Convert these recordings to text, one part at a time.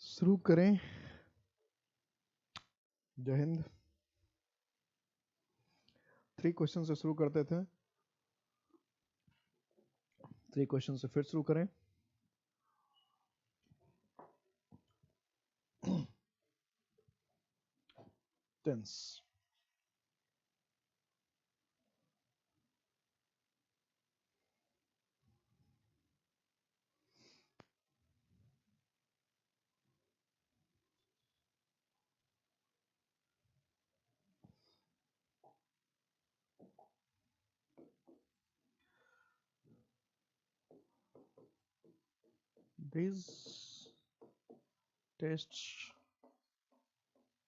शुरू करें। जय हिंद। 3 क्वेश्चन से शुरू करते थे, 3 क्वेश्चन से फिर शुरू करें। Tense. These tests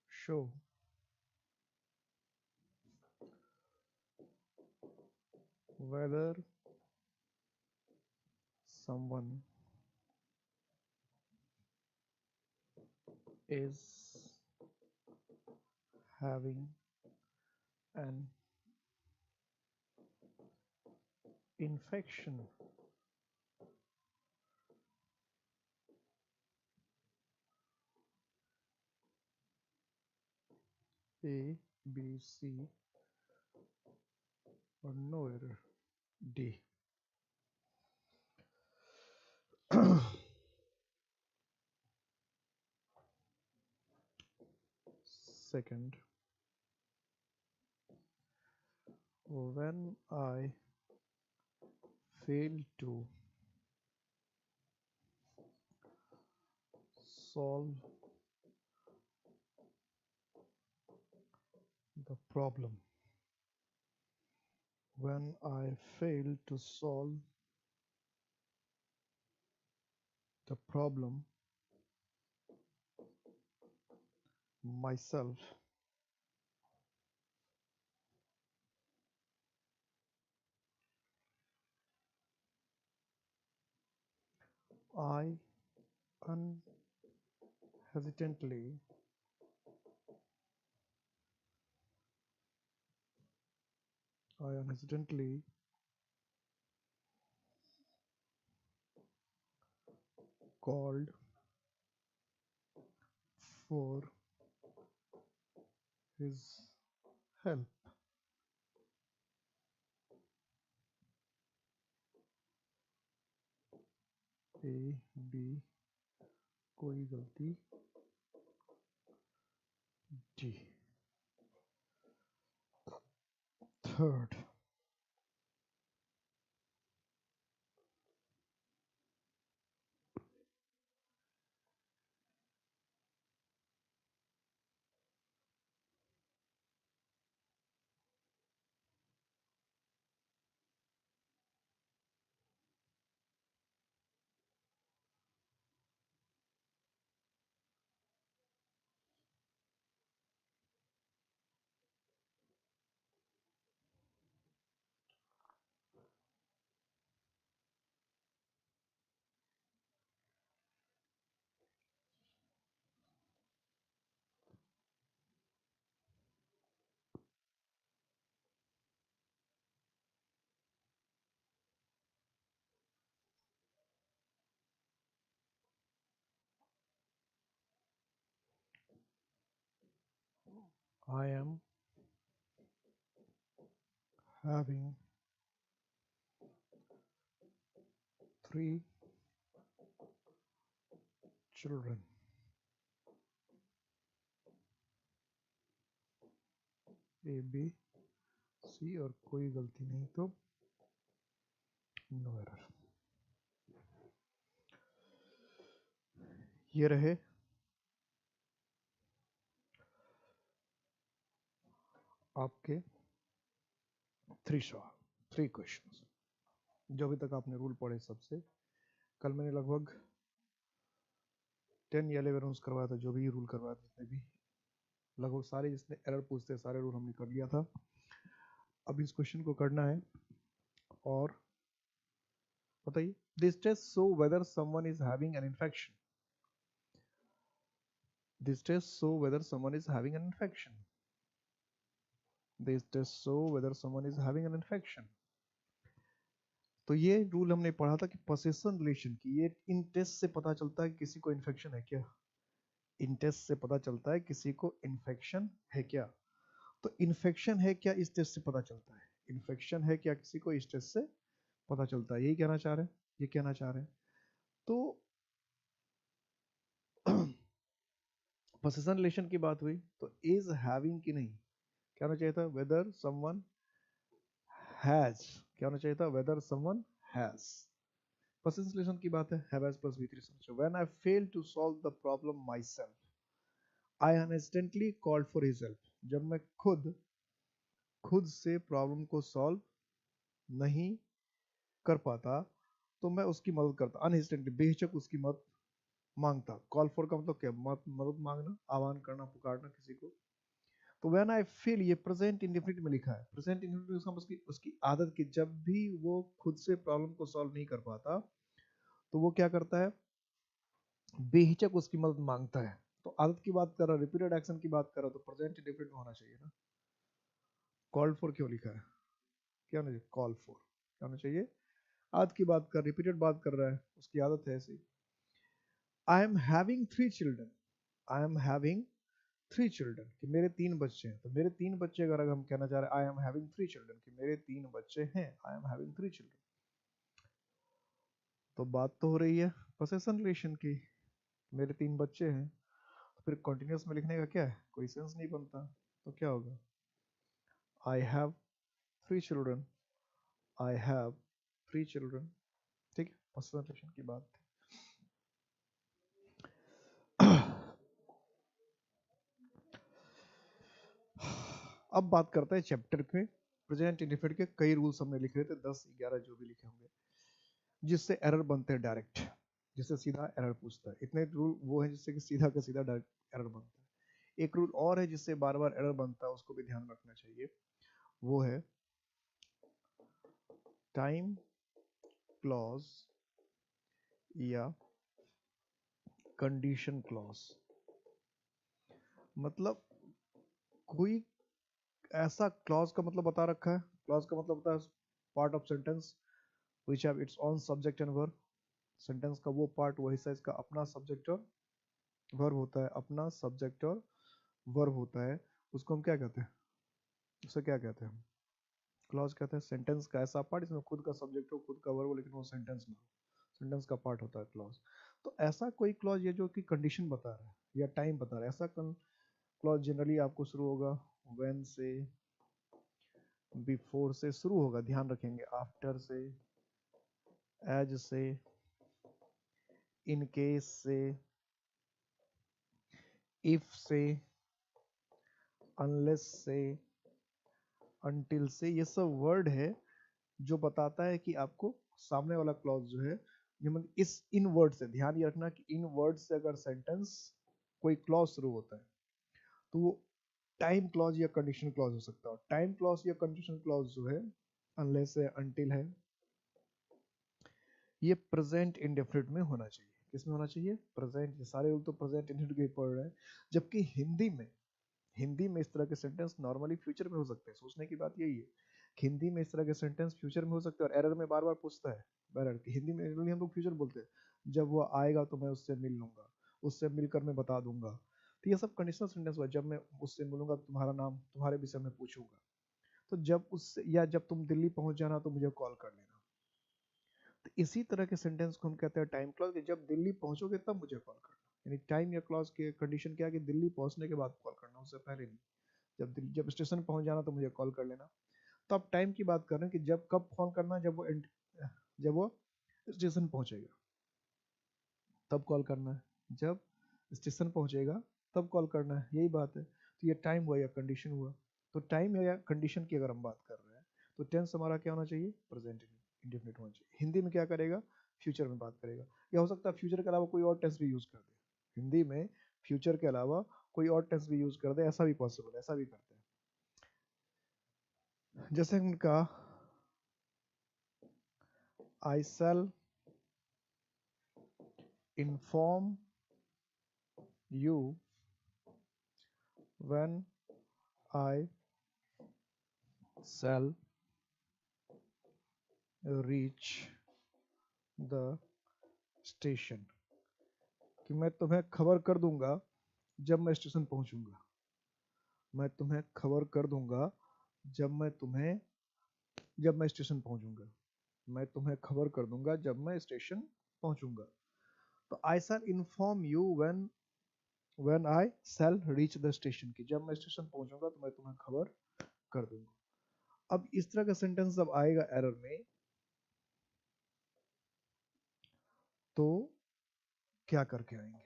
show whether someone is having an infection A, B, C or no error D. Second, when I fail to solve the problem, when I fail to solve the problem myself, I unhesitantly called for his help. A, B, कोई गलती D. Third, I am having 3 children. A, B, C और कोई गलती नहीं तो no error. ये रहे आपके 3 क्वेश्चंस जो अभी तक आपने रूल पढ़े सबसे। कल मैंने लगभग 10 या 11 रूल्स करवाया था, जो भी रूल करवाया था जितने भी, लगभग सारे जिसने एरर पूछते सारे रूल हमने कर लिया था। अब इस क्वेश्चन को करना है और बताइए, this test show whether someone is having an infection. This test show whether someone is having an infection. This tests show whether someone is having an infection. तो ये रूल हमने पढ़ा था कि पोसेशन रिलेशन की, ये इन टेस्ट से पता चलता है कि किसी को इन्फेक्शन है क्या। इन टेस्ट से पता चलता है किसी को इन्फेक्शन है क्या। तो इन्फेक्शन है क्या इस टेस्ट से पता चलता है, इन्फेक्शन है क्या किसी को इस टेस्ट से पता चलता है, यही कहना चाह रहे हैं, ये कहना चाह रहे हैं। तो पोसेशन रिलेशन की बात हुई तो इज हैविंग की नहीं, क्या होना चाहिए था, वेदर समवन हैज, क्या होना चाहिए था, whether someone has. Possession relation की बात है, हैव हैज प्लस V3 समझो। When I fail to solve the problem myself I instantly called for his help, जब मैं खुद से प्रॉब्लम को सॉल्व नहीं कर पाता तो मैं उसकी मदद करता, अनइंस्टेंटली बेहिचक उसकी मदद मांगता। कॉल फॉर का मतलब क्या, मदद मांगना, आह्वान करना, पुकारना किसी को। तो व्हेन आई फील, ये प्रेजेंट इंडेफिनिट में लिखा है, प्रेजेंट इंडेफिनिट उसका उसकी आदत की, जब भी वो खुद से प्रॉब्लम को सॉल्व नहीं कर पाता तो वो क्या करता है, बेहिचक उसकी मदद मांगता है। तो आदत की बात कर रहा, रिपीटेड एक्शन की बात कर रहा, तो प्रेजेंट इंडेफिनिट में होना चाहिए ना। कॉल्ड फॉर क्यों लिखा है, क्या होना चाहिए, कॉल फॉर, क्या होना चाहिए, आदत की बात कर, रिपीटेड बात कर रहा है, उसकी आदत है ऐसी। I am having 3 children, I am having 3 children, कि मेरे 3 बच्चे हैं। तो मेरे 3 बच्चे अगर हम कहना चाह रहे हैं, आई एम हैविंग 3 चिल्ड्रन, कि मेरे 3 बच्चे हैं, आई एम हैविंग 3 चिल्ड्रन, तो बात तो हो रही है पोसेशन रिलेशन की, मेरे 3 बच्चे हैं। तो फिर कॉन्टिन्यूस में लिखने का क्या है, कोई सेंस नहीं बनता। तो क्या होगा, I have 3 children, I have 3 children, ठीक है, पोसेशन रिलेशन की बात थी। अब बात करते हैं चैप्टर के प्रेजेंट इंडेफिनिट के कई रूल्स हमने लिखे थे, 10-11 जो भी लिखे होंगे, जिससे एरर बनते हैं डायरेक्ट, जिससे सीधा एरर पूछता है। इतने रूल वो है जिससे कि सीधा का सीधा डायरेक्ट एरर बनता है। एक रूल और है जिससे बार बार एरर बनता है, उसको भी ध्यान रखना चाहिए, वो है टाइम क्लॉज या कंडीशन क्लॉज। मतलब कोई ऐसा क्लॉज का मतलब बता रखा है, क्लॉज का मतलब होता है part of sentence which have its own subject and verb. Sentence का वो पार्ट, वो हिस्सा इसका अपना सब्जेक्ट और वर्ब होता है, अपना सब्जेक्ट और वर्ब होता है, उसको हम क्या कहते हैं, उसे क्या कहते हैं, क्लॉज कहते हैं। सेंटेंस का ऐसा पार्ट इसमें खुद का सब्जेक्ट हो, खुद का वर्ब हो, लेकिन वो सेंटेंस में हो, सेंटेंस का पार्ट होता है क्लॉज। तो ऐसा कोई क्लॉज ये जो कि कंडीशन बता रहा है या टाइम बता रहा है, ऐसा क्लॉज जनरली आपको शुरू होगा व्हेन से, बिफोर से शुरू होगा, ध्यान रखेंगे, आफ्टर से, एज से, इन केस से, इफ से, अनलेस से, अनटिल से। ये सब वर्ड है जो बताता है कि आपको सामने वाला क्लॉज जो है, ये मतलब इस इन वर्ड से, ध्यान ये रखना कि इन वर्ड से अगर सेंटेंस कोई क्लॉज शुरू होता है तो वो टाइम क्लॉज या कंडीशन क्लॉज हो सकता है। टाइम क्लॉज या कंडीशन क्लॉज जो है, अनलेस है, अनटिल है, ये प्रेजेंट इंडेफिनिट में होना चाहिए। किसमें होना चाहिए, प्रेजेंट। ये सारे रूल तो प्रेजेंट इंडेफिनिट के पढ़ रहे हैं, जबकि हिंदी में इस तरह के सेंटेंस नॉर्मली फ्यूचर में हो सकते हैं। सोचने की बात यही है कि हिंदी में इस तरह के सेंटेंस फ्यूचर में हो सकते हैं, और एरर में बार बार पूछता है। एरर की हिंदी में हम लोग फ्यूचर बोलते हैं, जब वो आएगा तो मैं उससे मिल लूंगा, उससे मिलकर मैं बता दूंगा। तो ये सब कंडीशनल सेंटेंस हुआ, जब मैं उससे मिलूंगा तुम्हारा नाम, तुम्हारे विषय में पूछूंगा, तो जब उससे, या जब तुम दिल्ली पहुंच जाना तो मुझे कॉल कर लेना। तो इसी तरह के सेंटेंस को हम कहते हैं टाइम क्लॉज, कि जब दिल्ली पहुंचोगे तब मुझे कॉल करना। यानी टाइम या क्लॉज के कंडीशन क्या है कि दिल्ली पहुंचने के बाद कॉल करना, उससे पहले नहीं। जब स्टेशन पहुंच जाना तो मुझे कॉल कर लेना। तो आप टाइम की बात कर रहे हैं कि जब कब कॉल करना, जब वो स्टेशन पहुंचेगा तब कॉल करना है, जब स्टेशन पहुंचेगा तब कॉल करना है, यही बात है। तो ये टाइम हुआ या कंडीशन हुआ। तो टाइम या कंडीशन की अगर हम बात कर रहे हैं तो टेंस हमारा क्या होना चाहिए, प्रेजेंट इंडेफिनिट होना चाहिए। हिंदी में क्या करेगा, फ्यूचर में बात करेगा, या हो सकता है फ्यूचर के अलावा कोई और टेंस भी यूज कर दे। हिंदी में फ्यूचर के अलावा कोई और टेंस भी यूज कर दे, ऐसा भी पॉसिबल है, ऐसा भी करते हैं। जैसे हमने कहा, I shall inform you when I shall reach the station, कि मैं तुम्हें खबर कर दूंगा जब मैं स्टेशन पहुंचूंगा। मैं तुम्हें खबर कर दूंगा जब मैं स्टेशन पहुंचूंगा। मैं तुम्हें खबर कर दूंगा जब मैं स्टेशन पहुंचूंगा। तो I shall inform you when I shall reach the station, की जब मैं स्टेशन पहुंचूंगा तो मैं तुम्हें खबर कर दूंगा। अब इस तरह का सेंटेंस जब आएगा एरर में, तो क्या करके आएंगे?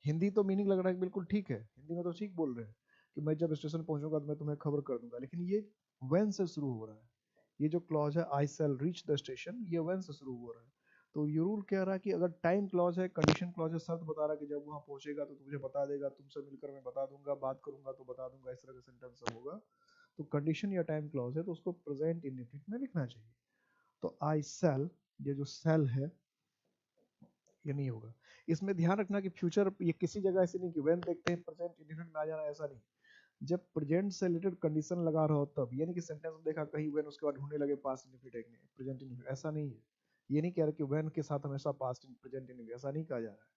हिंदी तो मीनिंग लग रहा है कि बिल्कुल ठीक है, हिंदी में तो ठीक बोल रहे हैं कि मैं जब स्टेशन पहुंचूंगा तो मैं तुम्हें खबर कर दूंगा, लेकिन ये व्हेन से शुरू हो रहा है। ये जो क्लॉज है आई शैल रीच द स्टेशन, ये व्हेन से शुरू हो रहा है। तो ये रूल कह रहा है कि अगर टाइम क्लॉज है, कंडीशन क्लॉज है, शर्त बता रहा है कि जब वहां पहुंचेगा तो तुझे बता देगा, तुमसे मिलकर मैं बता दूंगा, बात करूंगा तो बता दूंगा, इस तरह का सेंटेंस सब होगा। तो कंडीशन या टाइम क्लॉज है तो उसको प्रेजेंट इंडेफिनिट में लिखना चाहिए। तो आई शैल, ये जो शैल है ये नहीं होगा। इसमें ध्यान रखना कि फ्यूचर, ये किसी जगह ऐसे नहीं कि व्हेन देखते हैं प्रेजेंट इंडेफिनिट में आ जाना, ऐसा नहीं। जब प्रेजेंट से रिलेटेड कंडीशन लगा रहा हो तब, यानी कि सेंटेंस में देखा कहीं व्हेन, उसके बाद ढूंढने लगे पास्ट इंडेफिनिट नहीं प्रेजेंट इंडेफिनिट, ऐसा नहीं है। ये नहीं कह रहा कि व्हेन के साथ हमेशा पास्ट प्रेजेंट इंडेफिनिट, ऐसा नहीं कहा जा रहा है।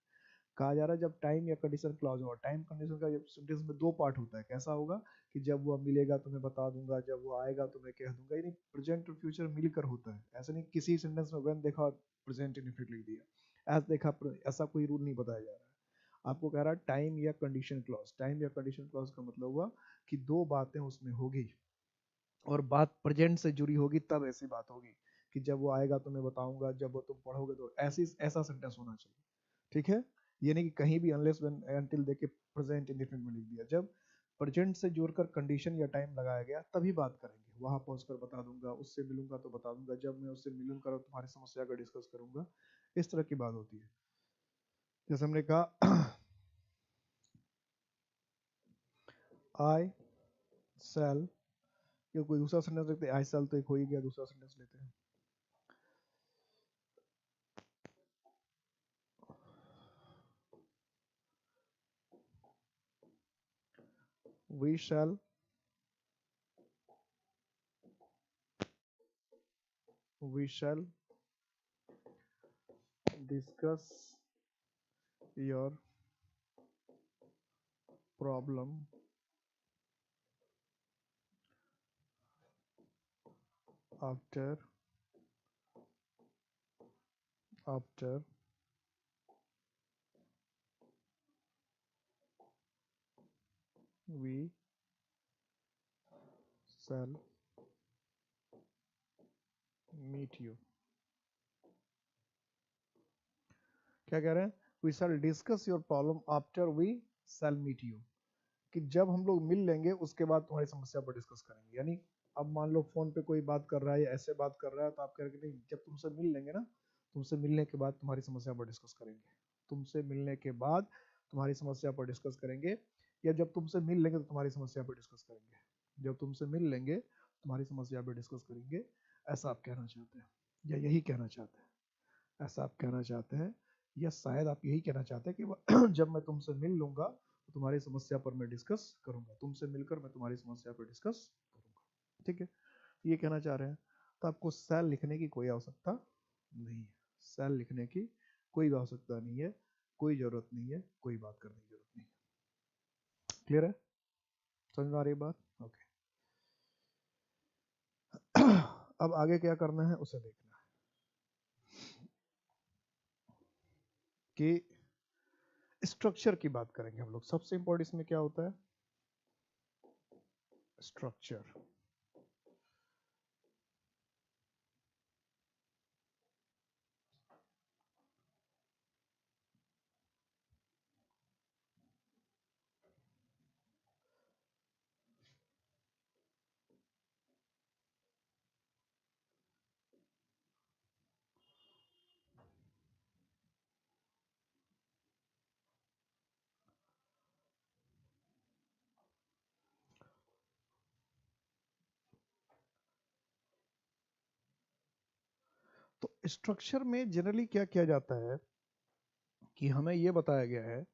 कहा जा रहा है जब टाइम या कंडीशन क्लॉज हो। टाइम कंडीशन का सेंटेंस में दो पार्ट होता है। कैसा होगा कि जब वो मिलेगा तो मैं बता दूंगा, जब वो आएगा तो मैं कह दूंगा, यानी प्रेजेंट और फ्यूचर मिलकर होता है। ऐसा नहीं किसी सेंटेंस में व्हेन देखा प्रेजेंट इंडेफिनिट लिख दिया, ऐसा देखा, ऐसा कोई रूल नहीं बताया जा रहा है। आपको कह रहा है टाइम या कंडीशन क्लॉज। टाइम या कंडीशन क्लॉज का मतलब हुआ कि दो बातें उसमें होगी और बात प्रेजेंट से जुड़ी होगी, तब ऐसी बात होगी कि जब वो आएगा तो मैं बताऊंगा, जब वो तुम पढ़ोगे तो, ऐसी ऐसा सेंटेंस होना चाहिए। ठीक है, ये नहीं कि कहीं भी अनलेस व्हेन अनटिल देके प्रेजेंट इंडेफिनिट में लिख दिया। जब प्रेजेंट से जोड़कर कंडीशन या टाइम लगाया गया तभी बात करेंगे। वहां पहुंचकर बता दूंगा, उससे मिलूंगा तो बता दूंगा, जब मैं उससे मिलूंगा तुम्हारी समस्या का डिस्कस करूंगा, इस तरह की बात होती है। जैसे हमने कहा आई सेल, या कोई दूसरा सेंटेंस लेते हैं। आई सेल तो एक हो ही गया, दूसरा सेंटेंस लेते हैं। we shall we shall discuss your problem after we shall meet you। क्या कह रहे हैं? we shall discuss your problem after we shall meet you, कि जब हम लोग मिल लेंगे उसके बाद तुम्हारी समस्या पर डिस्कस करेंगे। यानी अब मान लो फोन पे कोई बात कर रहा है या ऐसे बात कर रहा है, तो आप कह रहे हैं नहीं, जब तुमसे मिल लेंगे ना, तुमसे मिलने के बाद तुम्हारी समस्या पर डिस्कस करेंगे। तुमसे मिलने के बाद तुम्हारी समस्या पर डिस्कस करेंगे, या जब तुमसे मिल लेंगे तो तुम्हारी समस्या पर डिस्कस करेंगे। जब तुमसे मिल लेंगे तुम्हारी समस्या पर डिस्कस करेंगे, ऐसा आप कहना चाहते हैं, या यही कहना चाहते हैं? ऐसा आप कहना चाहते हैं, या शायद आप यही कहना चाहते हैं कि जब मैं तुमसे मिल लूंगा तो तुम्हारी समस्या पर मैं डिस्कस करूंगा, तुमसे मिलकर मैं तुम्हारी समस्या पर डिस्कस करूंगा। ठीक है, ये कहना चाह रहे हैं। तो आपको सेल लिखने की कोई आवश्यकता नहीं है। सेल लिखने की कोई आवश्यकता नहीं है, कोई जरूरत नहीं है, कोई बात करने की जरूरत नहीं है। क्लियर है? समझ में आ रही बात? ओके। अब आगे क्या करना है उसे देखना है कि स्ट्रक्चर की बात करेंगे हम लोग। सबसे इंपॉर्टेंट इसमें क्या होता है? स्ट्रक्चर। तो स्ट्रक्चर में जनरली क्या किया जाता है कि हमें यह बताया गया है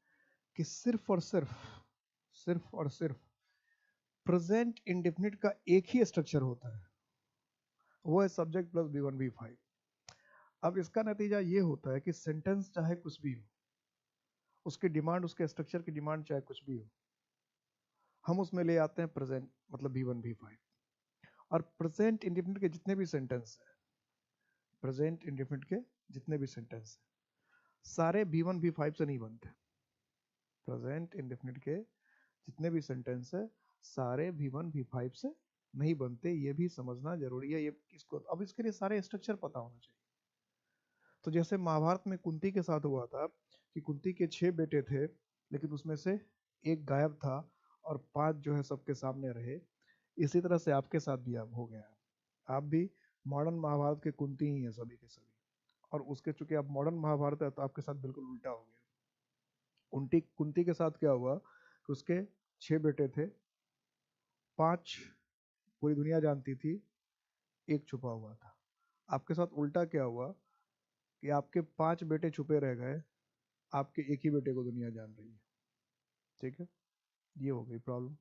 कि सिर्फ और सिर्फ प्रेजेंट इंडेफिनिट का एक ही स्ट्रक्चर होता है, वो है सब्जेक्ट प्लस V1 V5। अब इसका नतीजा ये होता है कि सेंटेंस चाहे कुछ भी हो, उसकी डिमांड, उसके स्ट्रक्चर की डिमांड चाहे कुछ भी हो, हम उसमें ले आते हैं प्रेजेंट मतलब V1 V5। और प्रेजेंट इंडेफिनिट के जितने भी सेंटेंस है, प्रेजेंट इंडेफिनिट के जितने भी सेंटेंस है, सारे V1 V5 से नहीं बनते। प्रेजेंट इंडेफिनिट के जितने भी सेंटेंस है, सारे V1 V5 से नहीं बनते, ये भी समझना जरूरी है। ये इसको अब इसके लिए सारे स्ट्रक्चर पता होना चाहिए। तो जैसे महाभारत में कुंती के साथ हुआ था कि कुंती के 6 बेटे थे, लेकिन उसमें से एक गायब था और 5 जो है सबके सामने रहे। इसी तरह से आपके साथ भी अब हो गया है, आप भी मॉडर्न महाभारत के कुंती ही हैं सभी के सभी। और उसके चूंकि आप मॉडर्न महाभारत है तो आपके साथ बिल्कुल उल्टा हो गया। कुंती के साथ क्या हुआ कि उसके 6 बेटे थे, 5 पूरी दुनिया जानती थी, एक छुपा हुआ था। आपके साथ उल्टा क्या हुआ कि आपके 5 बेटे छुपे रह गए, आपके एक ही बेटे को दुनिया जान रही है। ठीक है, ये हो गई प्रॉब्लम।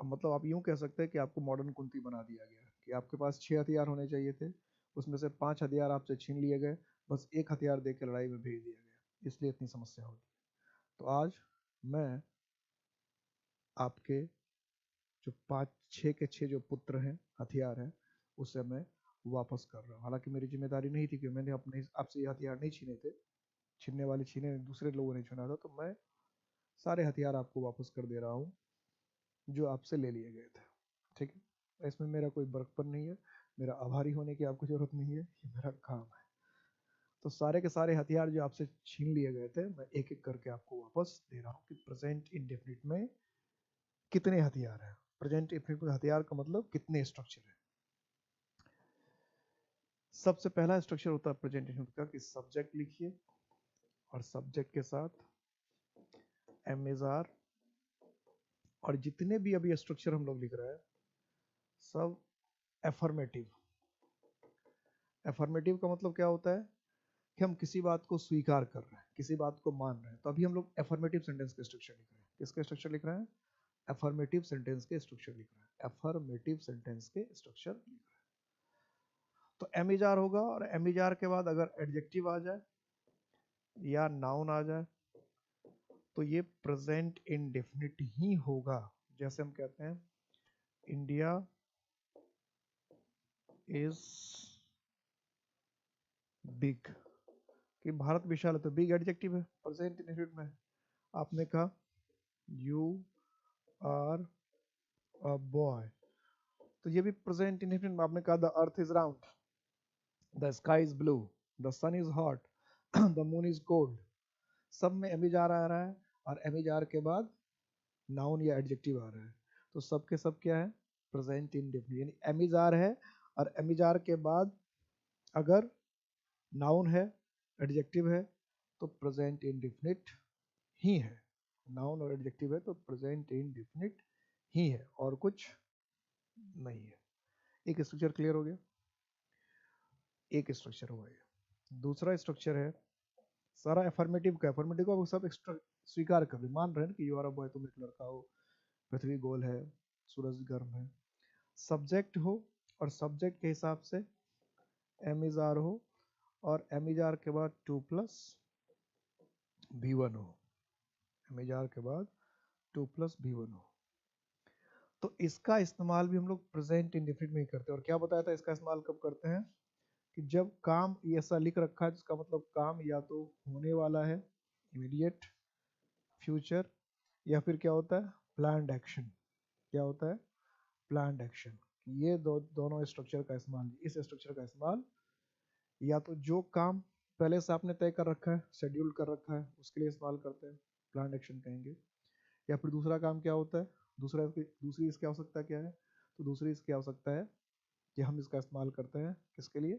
अब मतलब आप यूं कह सकते हैं कि आपको मॉडर्न कुंती बना दिया गया कि आपके पास 6 हथियार होने चाहिए थे, उसमें से 5 हथियार आपसे छीन लिए गए, बस एक हथियार दे के लड़ाई में भेज दिया गया, इसलिए इतनी समस्या होती है। तो आज मैं आपके जो 5 6 जो पुत्र हैं, हथियार हैं, उसे मैं वापस कर रहा हूँ। हालांकि मेरी जिम्मेदारी नहीं थी कि मैंने अपने आपसे ये हथियार नहीं छीने थे, छीनने वाले छीने दूसरे लोगों ने छीना था, तो मैं सारे हथियार आपको वापस कर दे रहा हूँ जो आपसे ले लिए गए थे। ठीक है, इसमें मेरा कोई बड़कपन नहीं है, मेरा आभारी होने की आपको जरूरत नहीं है, ये मेरा काम है। तो सारे के सारे हथियार जो आपसे छीन लिए गए थे, मैं एक एक करके आपको वापस दे रहा हूँ कि प्रेजेंट इंडेफिनिट में कितने हथियार हैं। प्रेजेंट इंडेफिनिट में हथियार का मतलब कितने स्ट्रक्चर है। सबसे पहला स्ट्रक्चर होता है प्रेजेंट इंडेफिनिट का कि सब्जेक्ट लिखिए और सब्जेक्ट के साथ एम इज आर, और जितने भी अभी स्ट्रक्चर हम लोग लिख रहे हैं सब एफर्मेटिव। एफर्मेटिव का मतलब क्या होता है कि हम किसी बात को स्वीकार कर रहे हैं, किसी बात को मान रहे हैं। तो अभी हम लोग एफर्मेटिव सेंटेंस के स्ट्रक्चर लिख रहे हैं। किसके स्ट्रक्चर लिख रहे हैं? एफर्मेटिव सेंटेंस के स्ट्रक्चर लिख रहे हैं। एफर्मेटिव सेंटेंस के स्ट्रक्चर लिख रहे हैं। तो एम इज आर होगा, और एम इज आर के बाद अगर एडजेक्टिव आ जाए या नाउन आ जाए तो ये प्रेजेंट इंडेफिनिट ही होगा। जैसे हम कहते हैं इंडिया इज बिग, कि भारत विशाल है, तो बिग एडजेक्टिव है प्रेजेंट इंडेफिनिट में। आपने कहा यू आर अ बॉय, तो ये भी प्रेजेंट इंडेफिनिट में। आपने कहा the earth is round, the sky is blue, the sun is hot, the moon is cold, सब में एमिजार आ रहा है, और एमिजार के बाद नाउन या एडजेक्टिव आ रहा है, तो सब के सब क्या है? Present indefinite. यानी एमिजार है और एमिजार के बाद अगर नाउन है, एडजेक्टिव है, तो प्रेजेंट इंडेफिनिट ही है। नाउन और एडजेक्टिव है तो प्रेजेंट इंडेफिनिट ही है, और कुछ नहीं है। एक स्ट्रक्चर क्लियर हो गया, एक स्ट्रक्चर हुआ है। दूसरा स्ट्रक्चर है सारा एफर्मेटिव का। एफर्मेटिव को सब स्वीकार कर रहे, मान रहे हैं कि यू आर अ बॉय, तुम एक लड़का हो, पृथ्वी गोल है, सूरज गर्म है। सब्जेक्ट हो और सब्जेक्ट के हिसाब से एम इज आर हो, और एम इज आर के बाद 2 प्लस V1 हो। एम इज आर के बाद 2 प्लस V1 हो। तो इसका इस्तेमाल भी हम लोग प्रेजेंट इंडेफिनिट में ही करते हैं। और क्या बताया था इसका इस्तेमाल कब करते हैं? कि जब काम ऐसा लिख रखा है जिसका मतलब काम या तो होने वाला है, इमीडिएट फ्यूचर, या फिर क्या होता है? Planned action. क्या होता है? Planned action. ये दोनों स्ट्रक्चर का इस्तेमाल, इस स्ट्रक्चर का इस्तेमाल या तो जो काम पहले से आपने तय कर रखा है, शेड्यूल कर रखा है, उसके लिए इस्तेमाल करते हैं, प्लान्ड एक्शन कहेंगे। या फिर दूसरा काम क्या होता है, दूसरी इसकी आवश्यकता क्या है? तो दूसरी इसकी आवश्यकता है कि हम इसका इस्तेमाल करते हैं किसके लिए?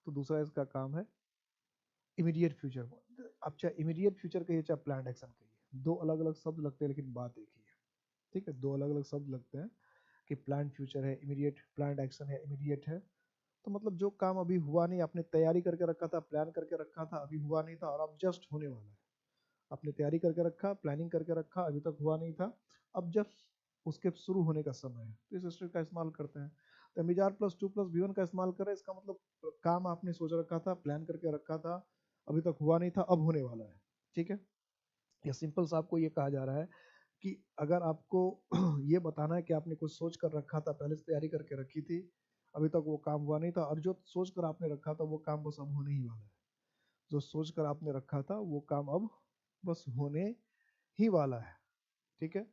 तो दूसरा इसका काम है इमीडिएट फ्यूचर। अब चाहे इमीडिएट फ्यूचर कहिए चाहे प्लान्ड एक्शन कहिए, दो अलग अलग शब्द लगते हैं लेकिन बात एक ही है। ठीक है, दो अलग अलग शब्द लगते हैं कि प्लान्ड फ्यूचर है इमीडिएट, प्लान्ड एक्शन है इमीडिएट है। तो मतलब जो काम अभी हुआ नहीं, आपने तैयारी करके रखा था, प्लान करके रखा था, अभी हुआ नहीं था, और अब जस्ट होने वाला है। आपने तैयारी करके रखा, प्लानिंग करके रखा, अभी तक हुआ नहीं था, अब जस्ट उसके शुरू होने का समय है, तो इस स्टेटमेंट का इस्तेमाल करते हैं। तो एमिजार प्लस 2 प्लस V1 का इस्तेमाल करें, इसका मतलब काम आपने सोच रखा था, प्लान करके रखा था, अभी तक हुआ नहीं था, अब होने वाला है। ठीक है, या सिंपल सा आपको ये कहा जा रहा है कि अगर आपको ये बताना है कि आपने कुछ सोच कर रखा था, पहले से तैयारी करके रखी थी, अभी तक वो काम हुआ नहीं था, और जो सोच कर आपने रखा था वो काम बस अब होने ही वाला है। जो सोच कर आपने रखा था वो काम अब बस होने ही वाला है। ठीक है,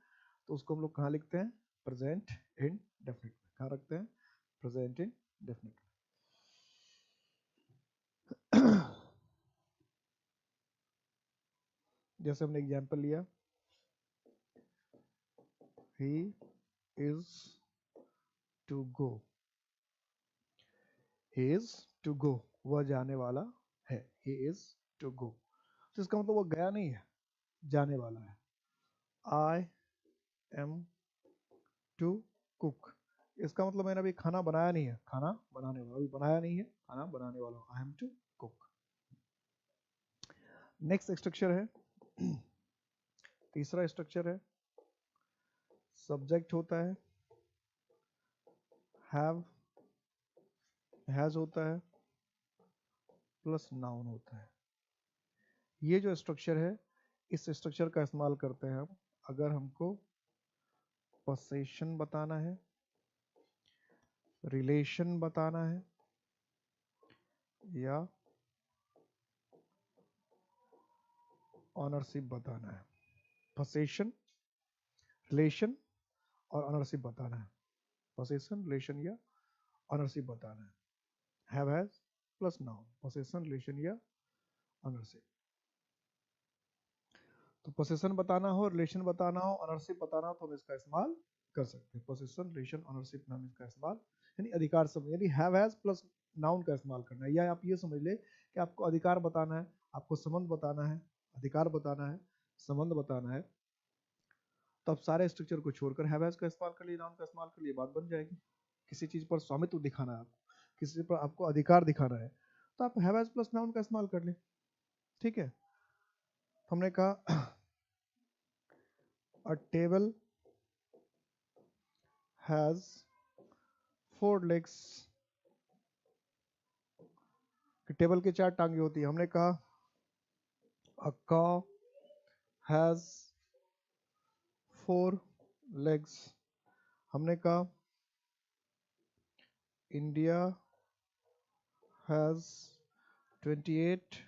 तो उसको हम लोग कहाँ लिखते हैं? प्रेजेंट इंडेफिनिट में। कहाँ रखते हैं? प्रेजेंट इंडेफिनिट में। जैसे हमने एग्जांपल लिया, he is to go, he is to go, वह जाने वाला है, he is to go, तो इसका मतलब वो गया नहीं है, जाने वाला है। I am to cook, इसका मतलब मैंने अभी खाना बनाया नहीं है, खाना बनाने वाला, अभी बनाया नहीं है, खाना बनाने वाला, I am to cook। Next structure है, तीसरा स्ट्रक्चर है, सब्जेक्ट होता है, हैव, हैज होता है, प्लस नाउन होता है। ये जो स्ट्रक्चर है, इस स्ट्रक्चर का इस्तेमाल करते हैं हम अगर हमको पोसेशन बताना है, रिलेशन बताना है, या ऑनरशिप बताना है। पोसेशन, रिलेशन और ऑनरशिप बताना है। पोसेशन, रिलेशन या ऑनरशिप बताना है। Have, has plus noun, possession, relation या ऑनरशिप। तो पोसेशन बताना हो, रिलेशन बताना हो, ऑनरशिप बताना हो, तो हम इसका इस्तेमाल कर सकते हैं। पोसेशन, रिलेशन, ऑनरशिप में हम इसका इस्तेमाल, यानी अधिकार समझ, यानी हैव, हैज प्लस नाउन का इस्तेमाल करना है। या आप ये समझ ले कि आपको अधिकार बताना है, आपको संबंध बताना है, अधिकार बताना है, संबंध बताना है, तो आप सारे स्ट्रक्चर को छोड़कर हैव, हैज का इस्तेमाल कर लिए, नाउन का इस्तेमाल कर लिए, बात बन जाएगी। किसी चीज पर स्वामित्व दिखाना है आपको, किसी चीज पर आपको अधिकार दिखाना है, तो आप हैव, हैज प्लस नाउन का इस्तेमाल कर ले। ठीक है, हमने कहा a table has 4 legs, कि टेबल के 4 टांगे होती है। हमने कहा a cow has 4 legs। हमने कहा India has 28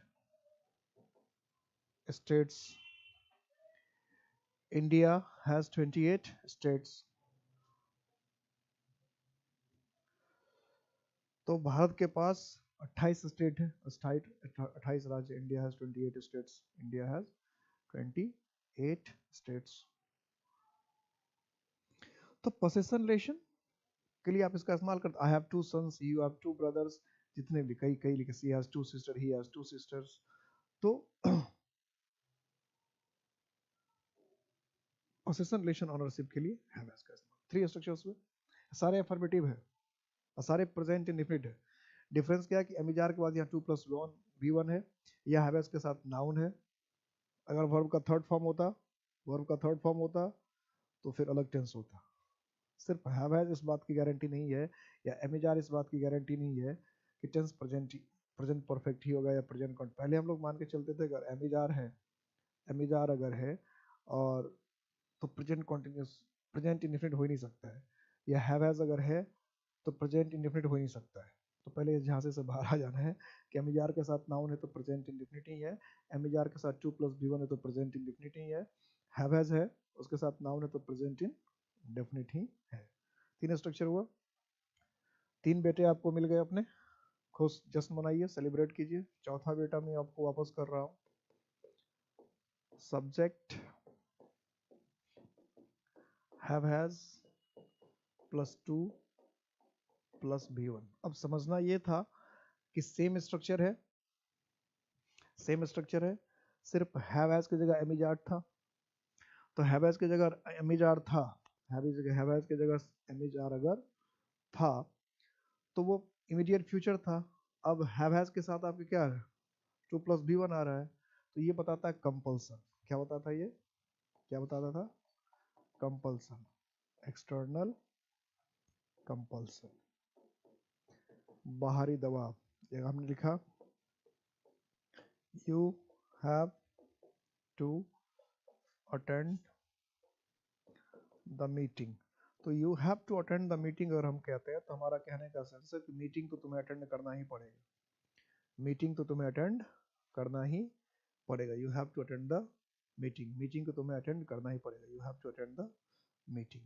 states। India has 28 states। तो भारत के पास 28 स्टेट है, 28 राज्य। India has 28 states, India has 28 states. तो पोसेशन रिलेशन के लिए आप इसका इस्तेमाल करते, I have 2 sons, you have 2 brothers, जितने भी कई कई लिखे, she has 2 sister, he has 2 sisters. तो पोसेशन रिलेशन ऑनरशिप के लिए हैव, हैज का इस्तेमाल। 3 स्ट्रक्चर्स हुए, सारे अफर्मेटिव है और सारे प्रेजेंट इंडेफिनिट है। डिफरेंस क्या है कि एमिजार के बाद यहाँ 2 प्लस V1 है, या हैव, हैज के साथ नाउन है। अगर वर्ब का थर्ड फॉर्म होता, वर्ब का थर्ड फॉर्म होता तो फिर अलग टेंस होता। सिर्फ हैव, हैज इस बात की गारंटी नहीं है, या एमिजार इस बात की गारंटी नहीं है कि टेंस प्रेजेंट परफेक्ट ही होगा या प्रेजेंट कॉन्ट। पहले हम लोग मान के चलते थे अगर एमिजार है, एमिजार अगर है और तो प्रेजेंट कॉन्टिन्यूस, प्रेजेंट इंडेफिनिट हो ही नहीं सकता है। या हैव, हैज अगर है तो प्रेजेंट इंडेफिनिट हो ही नहीं सकता है। तो पहले इस झांसे से बाहर आ जाना है कि एमिजार के साथ नाउन है तो प्रेजेंट इंडेफिनिट ही है, एमिजार के साथ 2 प्लस V1 है तो प्रेजेंट इंडेफिनिट ही है, हैव, हैज है उसके साथ नाउन है तो प्रेजेंट इंडेफिनिट ही है। 3 स्ट्रक्चर हुआ, 3 बेटे आपको मिल गए अपने, खुश जश्न मनाइए, सेलिब्रेट कीजिए। चौथा बेटा मैं आपको वापस कर रहा हूँ, subject have, has plus 2 plus V1। अब समझना ये था कि सेम स्ट्रक्चर है, सेम स्ट्रक्चर है, सिर्फ हैव, हैज की जगह एमिजार था। तो हैव, हैज की जगह एमिजार था, हैव हैज की जगह एमिजार अगर था तो वो इमीडिएट फ्यूचर था। अब हैव, हैज के साथ आपके क्या है, 2 प्लस V1 आ रहा है, तो ये बताता है कंपल्सन। क्या बताता है ये, क्या बताता था? कंपल्सन। एक्सटर्नल कंपल्सन, बाहरी दबाव। ये हमने लिखा you have to attend the meeting. तो you have to attend the meeting अगर हम कहते हैं तो हमारा कहने का सेंस है कि मीटिंग तो तुम्हें अटेंड करना ही पड़ेगा, मीटिंग तो तुम्हें अटेंड करना ही पड़ेगा। You have to attend the meeting, meeting को तुम्हें अटेंड करना ही पड़ेगा, you have to attend the meeting.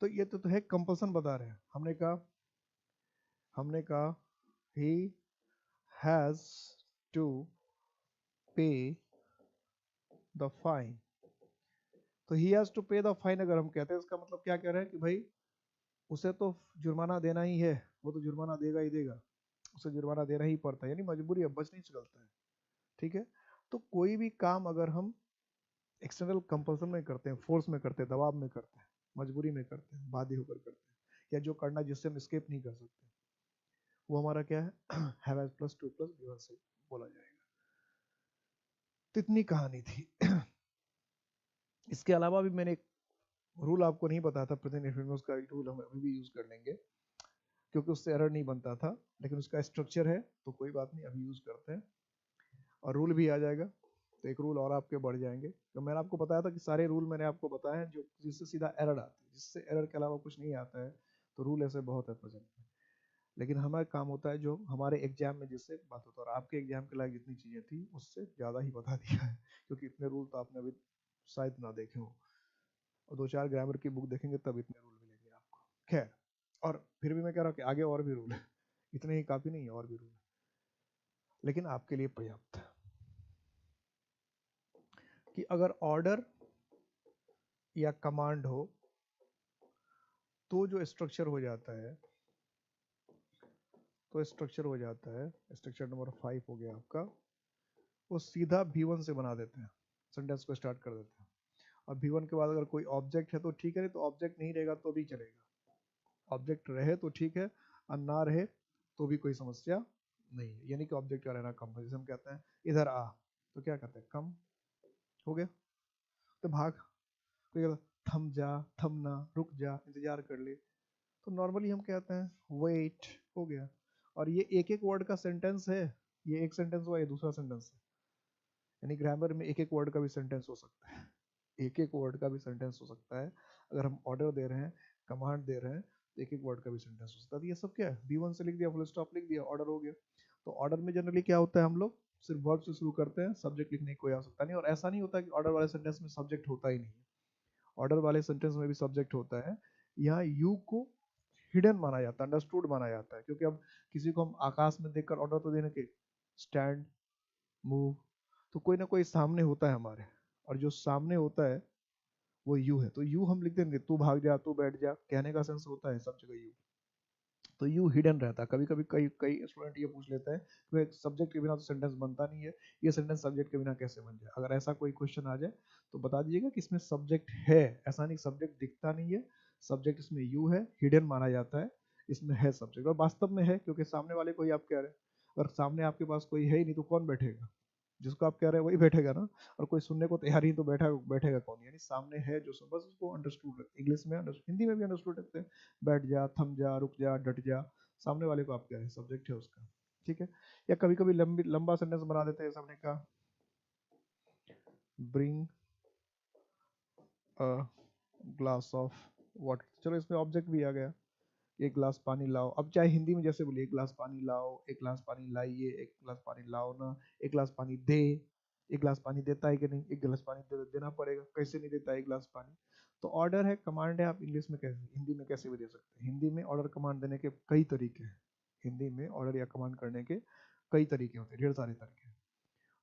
तो ये तो है कंपल्सन बता रहे हैं। हमने कहा ही हैज टू पे द फाइन। तो ही हैज टू पे द फाइन अगर हम कहते हैं इसका मतलब क्या कह रहे हैं कि भाई उसे तो जुर्माना देना ही है, वो तो जुर्माना देगा ही देगा, उसे जुर्माना देना ही पड़ता है, यानी मजबूरी है, बच नहीं सकता है। ठीक है, तो कोई भी काम अगर हम एक्सटर्नल कंपल्सन में करते हैं, फोर्स में करते हैं, दबाव में करते हैं, मजबूरी में करते हैं, बाध्य होकर करते हैं, या जो करना जिससे हम स्केप नहीं कर सकते, वो हमारा क्या है have as plus two plus B one से बोला जाएगा। तो इतनी कहानी थी। इसके अलावा भी मैंने एक रूल आपको नहीं बताया था प्रेजेंट इंफिनिट का, रूल हम अभी भी यूज कर लेंगे क्योंकि उससे एरर नहीं बनता था, लेकिन उसका स्ट्रक्चर है तो कोई बात नहीं, अभी यूज करते हैं और रूल भी आ जाएगा। तो एक रूल और आपके बढ़ जाएंगे। तो मैंने आपको बताया था कि सारे रूल मैंने आपको बताए हैं जो जिससे सीधा एरर आती है, जिससे एरर के अलावा कुछ नहीं आता है। तो रूल ऐसे बहुत है प्रेजेंट में, लेकिन हमारा काम होता है जो हमारे एग्जाम में जिससे बात होता है, और आपके एग्जाम के लायक जितनी चीजें थी उससे ज्यादा ही बता दिया है, क्योंकि इतने रूल तो आपने अभी शायद ना देखे हो, और 2-4 ग्रामर की बुक देखेंगे तब इतने रूल मिलेंगे आपको। खैर, और फिर भी मैं कह रहा हूँ कि आगे और भी रूल है, इतने ही काफी नहीं है, और भी रूल है, लेकिन आपके लिए पर्याप्त है कि अगर ऑर्डर या कमांड हो तो जो स्ट्रक्चर हो जाता है, तो स्ट्रक्चर हो जाता है, स्ट्रक्चर नंबर 5 हो गया आपका, वो सीधा V1 से बना देते हैं, सेंटेंस को स्टार्ट कर देते हैं। और V1 के बाद अगर कोई ऑब्जेक्ट है तो ठीक है, नहीं तो ऑब्जेक्ट नहीं रहेगा तो भी चलेगा, ऑब्जेक्ट रहे तो ठीक है और ना रहे तो भी कोई समस्या नहीं है, यानी कि ऑब्जेक्ट का रहना कम है। जैसे हम कहते हैं इधर आ, तो क्या कहते हैं कम, हो गया। तो भाग, कोई कहता थम जा, थमना, रुक जा, इंतजार कर ले, तो नॉर्मली हम कहते हैं वेट, हो गया। और ये एक एक वर्ड का सेंटेंस है, ये एक सेंटेंस हुआ, ये दूसरा सेंटेंस है, यानी ग्रामर में एक एक वर्ड का भी सेंटेंस हो सकता है, एक एक वर्ड का भी सेंटेंस हो सकता है। अगर हम ऑर्डर दे रहे हैं, कमांड दे रहे हैं, तो एक एक वर्ड का भी सेंटेंस हो सकता है। तो ये सब क्या है, B1 से लिख दिया, फुल स्टॉप लिख दिया, ऑर्डर हो गया। तो ऑर्डर में जनरली क्या होता है, हम लोग सिर्फ वर्ब से शुरू करते हैं, सब्जेक्ट लिखने की कोई आवश्यकता नहीं, और ऐसा नहीं होता कि ऑर्डर वाले सेंटेंस में सब्जेक्ट होता ही नहीं है, ऑर्डर वाले सेंटेंस में भी सब्जेक्ट होता है। यहाँ यू को हिडन माना जाता है, अंडरस्टूड माना जाता है, क्योंकि अब किसी को हम आकाश में देखकर ऑर्डर तो देने के, स्टैंड, मूव, तो कोई ना कोई सामने होता है हमारे, और जो सामने होता है वो यू है। तो यू हम लिख देंगे, तू भाग जा, तू बैठ जा, कहने का सेंस होता है सब जगह यू। तो यू हिडन रहता है। कभी कभी कई कई स्टूडेंट ये पूछ लेते हैं कि सब्जेक्ट के बिना तो सेंटेंस बनता नहीं है, ये सेंटेंस सब्जेक्ट के बिना कैसे बन जाए। अगर ऐसा कोई क्वेश्चन आ जाए तो बता दीजिएगा कि इसमें सब्जेक्ट है, ऐसा नहीं सब्जेक्ट दिखता नहीं है, सब्जेक्ट इसमें यू है, हिडन माना जाता है, इसमें है सब्जेक्ट, और वास्तव में है, क्योंकि सामने वाले को ही आप कह रहे हैं। अगर सामने आपके पास कोई है ही नहीं तो कौन बैठेगा, जिसको आप कह रहे हैं वही बैठेगा ना, और कोई सुनने को तैयार ही तो बैठेगा कौन, यानी सामने है जो सब, बस उसको अंडरस्टूड, इंग्लिश में हिंदी में भी अंडरस्टूड रखते हैं, बैठ जा, थम जा, रुक जा, डट जा, सामने वाले को आप कह रहे हैं, सब्जेक्ट है उसका। ठीक है, या कभी कभी लंबा सेंटेंस बना देते हैं, सामने का bring a glass of water, चलो इसमें ऑब्जेक्ट भी आ गया, एक गिलास पानी लाओ। अब चाहे हिंदी में जैसे बोलिए, एक गिलास पानी लाओ, एक गिलास पानी लाइए, एक गिलास पानी लाओ ना, एक गिलास पानी दे, एक गिलास पानी देता है कि नहीं, एक गिलास पानी देना पड़ेगा, कैसे नहीं देता है एक गिलास पानी। तो ऑर्डर है, कमांड है, आप इंग्लिश में कैसे, हिंदी में कैसे भी दे सकते हैं। हिंदी में ऑर्डर कमांड देने के कई तरीके हैं, हिंदी में ऑर्डर या कमांड करने के कई तरीके होते हैं, ढेर सारे तरीके हैं।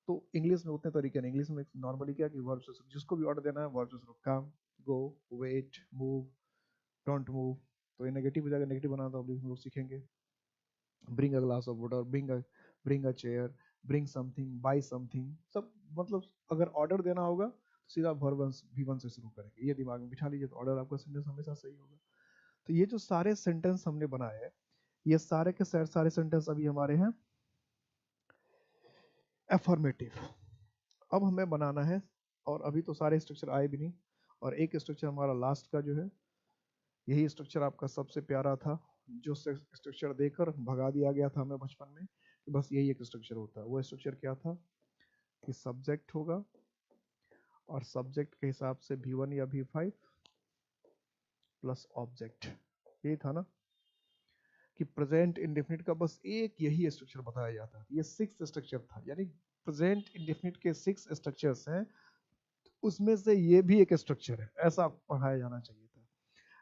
तो इंग्लिश में उतने तरीके नहीं, इंग्लिश में नॉर्मली क्या कि वर्ब से जिसको भी ऑर्डर देना है वर्ब से शुरू, कम, गो, वेट, मूव, डोंट मूव। तो ये नेगेटिव हो जाएगा, नेगेटिव बनाना तो हम लोग सीखेंगे। Bring a glass of water, bring a chair, bring something, buy something, सब मतलब अगर ऑर्डर देना होगा तो सीधा वर्ब V1 से शुरू करेंगे, ये दिमाग में बिठा लीजिए, तो ऑर्डर आपका सेंटेंस हमेशा सही होगा। तो ये जो सारे सेंटेंस हमने बनाए हैं, ये सारे के सारे सेंटेंस अभी हमारे हैं एफर्मेटिव। अब हमें बनाना है, और अभी तो सारे स्ट्रक्चर आए भी नहीं, और एक स्ट्रक्चर हमारा लास्ट का जो है यही स्ट्रक्चर आपका सबसे प्यारा था, जो स्ट्रक्चर देकर भगा दिया गया था हमें बचपन में कि बस यही एक स्ट्रक्चर होता है। वो स्ट्रक्चर क्या था कि सब्जेक्ट होगा और सब्जेक्ट के हिसाब से V1 या V5 प्लस ऑब्जेक्ट, यही था ना कि प्रेजेंट इंडेफिनिट का बस एक यही स्ट्रक्चर बताया जाता है। ये 6 स्ट्रक्चर था, यानी प्रेजेंट इंडेफिनिट के 6 स्ट्रक्चर्स हैं, उसमें से ये भी एक स्ट्रक्चर है, ऐसा पढ़ाया जाना चाहिए था।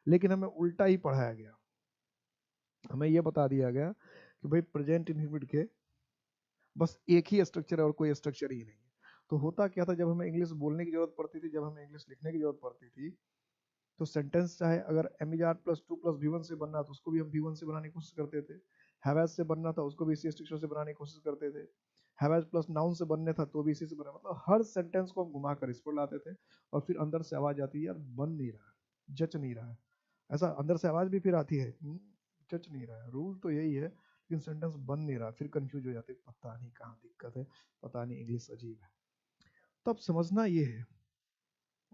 लेकिन हमें उल्टा ही पढ़ाया गया, हमें ये बता दिया गया कि भाई प्रेजेंट इंडेफिनिट के बस एक ही स्ट्रक्चर है और कोई स्ट्रक्चर ही नहीं है। तो होता क्या था, जब हमें इंग्लिश बोलने की जरूरत पड़ती थी, जब हमें इंग्लिश लिखने की जरूरत पड़ती थी, तो सेंटेंस चाहे अगर एमिजार प्लस 2 प्लस V1 से बनना तो उसको भी हम V1 से बनाने की कोशिश करते थे, हैवेज से बनना था उसको भी इसी स्ट्रक्चर से बनाने की कोशिश करते थे, हैवेज प्लस नाउन से बनने था तो भी इसी से बना, मतलब हर सेंटेंस को हम घुमाकर इस पर लाते थे और फिर अंदर से आवाज आती है यार बन नहीं रहा है, जच नहीं रहा है, ऐसा अंदर से आवाज भी फिर आती है जच नहीं रहा है, रूल तो यही है लेकिन सेंटेंस बन नहीं रहा, फिर कंफ्यूज हो जाते, पता नहीं कहाँ दिक्कत है, पता नहीं इंग्लिश अजीब है। तब समझना ये है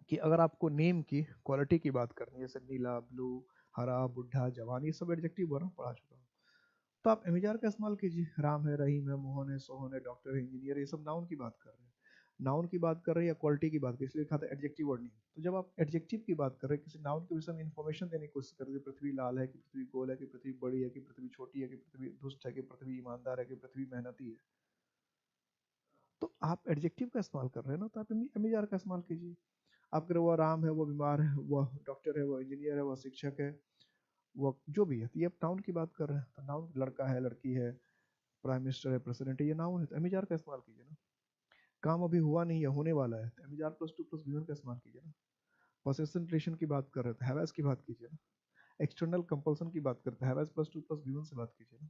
कि अगर आपको नेम की क्वालिटी की बात करनी है, जैसे नीला, ब्लू, हरा, बुढ़ा, जवान, ये सब एडजेक्टिव वर्ड पढ़ा चुका हूँ, तो आप एमिजार का इस्तेमाल कीजिए। राम है, रहीम है, मोहन है, सोहन है, डॉक्टर है, इंजीनियर, ये सब नाउन की बात कर रहे हैं, नाउन की बात कर रहे हैं या क्वालिटी की बात कर रहे हैं, इसलिए लिखा था एडजेक्टिव वर्ड नहीं। तो जब आप एडजेक्टिव की बात कर रहे हैं, किसी नाउन के विषय में इन्फॉर्मेशन देने की कोशिश कर रहे हैं, पृथ्वी लाल है कि पृथ्वी गोल है कि पृथ्वी बड़ी है कि पृथ्वी छोटी है कि पृथ्वी दुष्ट है कि पृथ्वी ईमानदार है कि पृथ्वी मेहनती है, तो आप एडजेक्टिव का इस्तेमाल कर रहे हैं ना, तो आप एमिजार का इस्तेमाल कीजिए। आप कह रहे वो राम है, वो बीमार है, वो डॉक्टर है, वो इंजीनियर है, वो शिक्षक है, वो जो भी है, तो ये आप नाउन की बात कर रहे हैं, तो नाउन लड़का है, लड़की है, प्राइम मिनिस्टर है, प्रेसिडेंट है, ये नाउन है, तो एमिजार का इस्तेमाल कीजिए ना। काम अभी हुआ नहीं है, होने वाला है, तो एमिजार प्लस 2 प्लस V1 का इस्तेमाल कीजिए ना। पोसेशन रिलेशन की बात कर रहे थे, हैवेस की बात कीजिए ना। एक्सटर्नल कंपल्सन की बात करते हैं, हैवेस प्लस 2 प्लस V1 से बात कीजिए ना।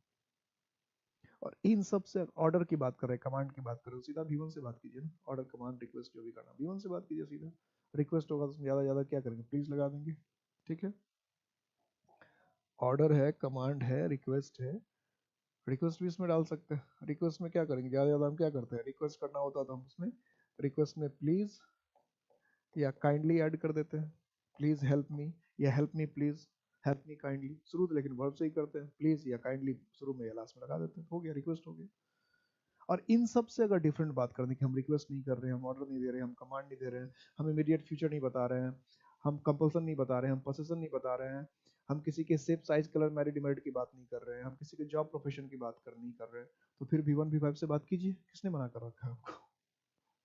और इन सब से ऑर्डर की बात कर रहे हैं, कमांड की बात कर रहे हो, सीधा V1 से बात कीजिए ना। ऑर्डर, कमांड, रिक्वेस्ट जो भी करना, V1 से बात कीजिए सीधा। रिक्वेस्ट होगा तो ज्यादा ज्यादा क्या करेंगे, प्लीज लगा देंगे, ठीक है। ऑर्डर है, कमांड है, रिक्वेस्ट है, रिक्वेस्ट भी इसमें डाल सकते हैं। रिक्वेस्ट में क्या करेंगे, ज्यादा ज्यादा हम क्या करते हैं, रिक्वेस्ट करना होता तो हम उसमें रिक्वेस्ट में प्लीज या काइंडली ऐड कर देते हैं, प्लीज हेल्प मी या help me please, help me kindly, शुरू तो लेकिन वर्ब से ही करते हैं, प्लीज या काइंडली शुरू में या लास्ट में लगा देते हैं, हो गया, रिक्वेस्ट हो गया। और इन सब से अगर डिफरेंट बात करने की, हम रिक्वेस्ट नहीं कर रहे हैं, हम ऑर्डर नहीं दे रहे हैं, हम कमांड नहीं दे रहे हैं, हम इमीडिएट फ्यूचर नहीं बता रहे हैं, हम कंपल्सन नहीं बता रहे हैं, हम पोसेशन नहीं बता रहे हैं, हम किसी के shape, size, colour, married demerit की बात नहीं कर रहे हैं, हम किसी के जॉब प्रोफेशन की बात कर नहीं कर रहे हैं, तो फिर V1 V5 से बात कीजिए, किसने मना कर रखा है आपको,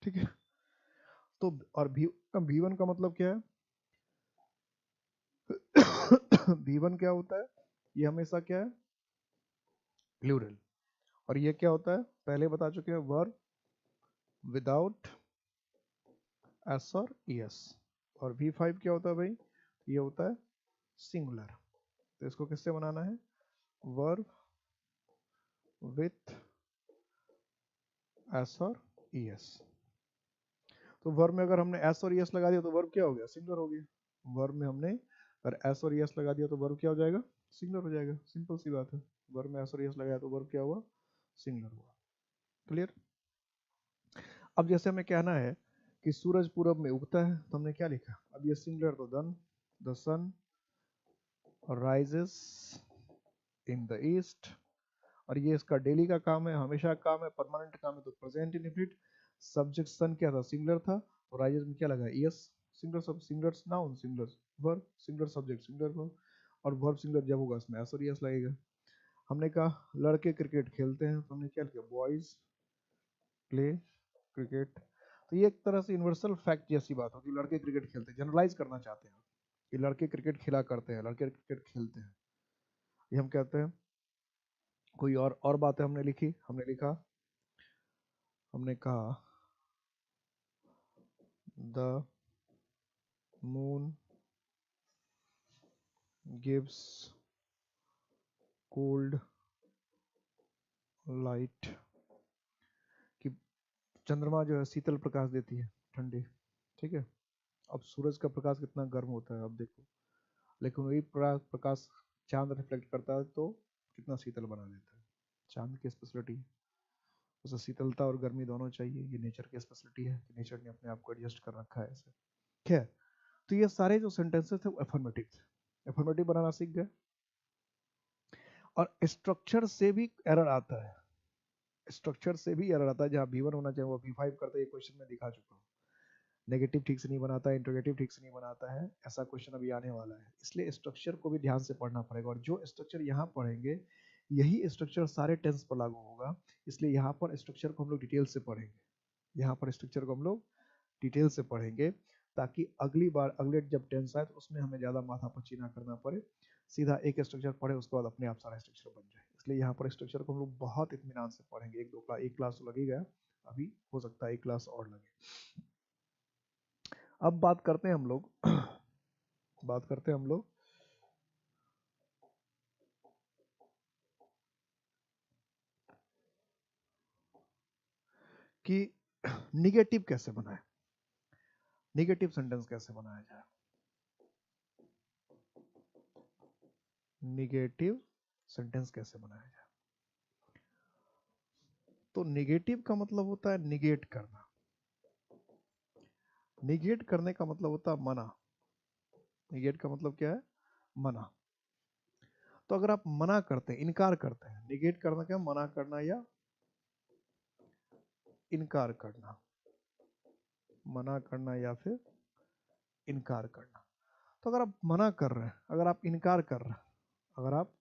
ठीक है। तो और V1 का मतलब क्या है V1 क्या होता है, ये हमेशा क्या है, प्लूरल। और ये क्या होता है, पहले बता चुके हैं, वर्ब विदाउट एस और एस। और V5 क्या होता है भाई, ये होता है सिंगुलर। तो इसको किससे बनाना है, वर्ब विथ एस और एस। तो वर्ब में अगर हमने एस और एस लगा दिया तो वर्ब क्या हो गया, सिंगुलर हो गया। वर्ब में हमने अगर एस और एस लगा दिया तो वर्ब क्या हो जाएगा, सिंगुलर हो जाएगा, सिंपल सी बात है। वर्ब में एस और एस लगाया तो वर्ब क्या हुआ, सिंगुलर हुआ। क्लियर। अब जैसे हमें कहना है कि सूरज पूरब में उगता है, तो हमने क्या लिखा, अब ये सिंगुलर तो the sun rises in the east, और ये इसका डेली का काम है, हमेशा का काम है, परमानेंट काम है, तो प्रेजेंट इंडेफिनिट। सब्जेक्ट सन क्या था, सिंगुलर था, तो राइजेस में क्या लगा, यस, सिंगुलर सब, singular noun, singular verb, singular subject, singular verb, और वर्ब सिंगुलर जब होगा उसमें एस और यस लगेगा। हमने कहा लड़के क्रिकेट खेलते हैं, तो हमने क्या किया, बॉयज प्ले क्रिकेट। तो ये एक तरह से यूनिवर्सल फैक्ट जैसी बात होगी, लड़के क्रिकेट खेलते हैं, जनरलाइज करना चाहते हैं कि लड़के क्रिकेट खेला करते हैं, लड़के क्रिकेट खेलते हैं, ये हम कहते हैं। कोई और बातें हमने लिखी, हमने लिखा, हमने कहा the moon gives cold light, कि चंद्रमा जो है शीतल प्रकाश देती है, ठंडी, ठीक है। अब सूरज का प्रकाश कितना गर्म होता है, अब देखो, लेकिन वही प्रकाश चांद रिफ्लेक्ट करता है तो कितना शीतल बना देता है। चांद की स्पेशलिटी, उसे शीतलता और गर्मी दोनों चाहिए, ये नेचर की स्पेशलिटी है कि नेचर ने अपने आप को एडजस्ट कर रखा है ऐसे। क्या, तो ये सारे जो सेंटेंसेस थे वो अफर्मेटिव थे, एफर्मेटिव बनाना सीख गए। और स्ट्रक्चर से भी एरर आता है, स्ट्रक्चर से भी एरर आता है, जहाँ V1 होना चाहिए वो V5 करते हैं, ये क्वेश्चन में दिखा चुका हूँ। नेगेटिव ठीक से नहीं बनाता है, इंट्रोगेटिव ठीक से नहीं बनाता है, ऐसा क्वेश्चन अभी आने वाला है। इसलिए स्ट्रक्चर को भी ध्यान से पढ़ना पड़ेगा, और जो स्ट्रक्चर यहाँ पढ़ेंगे यही स्ट्रक्चर सारे टेंस पर लागू होगा। इसलिए यहाँ पर स्ट्रक्चर को हम लोग डिटेल से पढ़ेंगे, यहाँ पर स्ट्रक्चर को हम लोग डिटेल से पढ़ेंगे, ताकि अगली बार अगले जब टेंस आए तो उसमें हमें ज़्यादा माथापच्ची ना करना पड़े, सीधा एक स्ट्रक्चर पढ़े उसके बाद अपने आप सारा स्ट्रक्चर बन जाए। इसलिए यहाँ पर स्ट्रक्चर को हम लोग बहुत इत्मीनान से पढ़ेंगे। एक क्लास तो लगी गया, अभी हो सकता है एक क्लास और लगे। अब बात करते हैं हम लोग कि निगेटिव कैसे बनाए, निगेटिव सेंटेंस कैसे बनाया जाए। निगेटिव सेंटेंस कैसे बनाया जाए? तो निगेटिव का मतलब होता है निगेट करना। निगेट करने का मतलब होता है मना। निगेट का मतलब क्या है? मना। तो अगर आप मना करते हैं, इनकार करते हैं, निगेट करना क्या? मना करना या इनकार करना, मना करना या फिर इनकार करना। तो अगर आप मना कर रहे हैं, अगर आप इनकार कर रहे हैं, अगर आप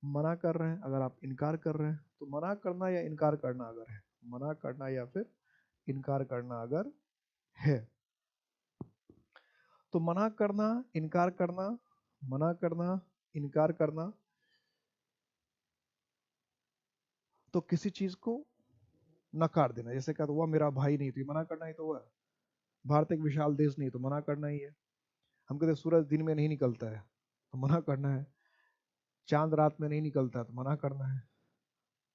मना कर रहे हैं, अगर आप इनकार कर रहे हैं, तो मना करना या इनकार करना अगर है, मना करना या फिर इनकार करना अगर है, तो मना करना, इनकार करना, मना करना, इनकार करना, तो किसी चीज को नकार देना। जैसे कहते हुआ मेरा भाई नहीं, तो ये मना करना ही तो हुआ। भारत एक विशाल देश नहीं, तो मना करना ही है। हम कहते सूरज दिन में नहीं निकलता है, तो मना करना है। चांद रात में नहीं निकलता है, तो मना करना है।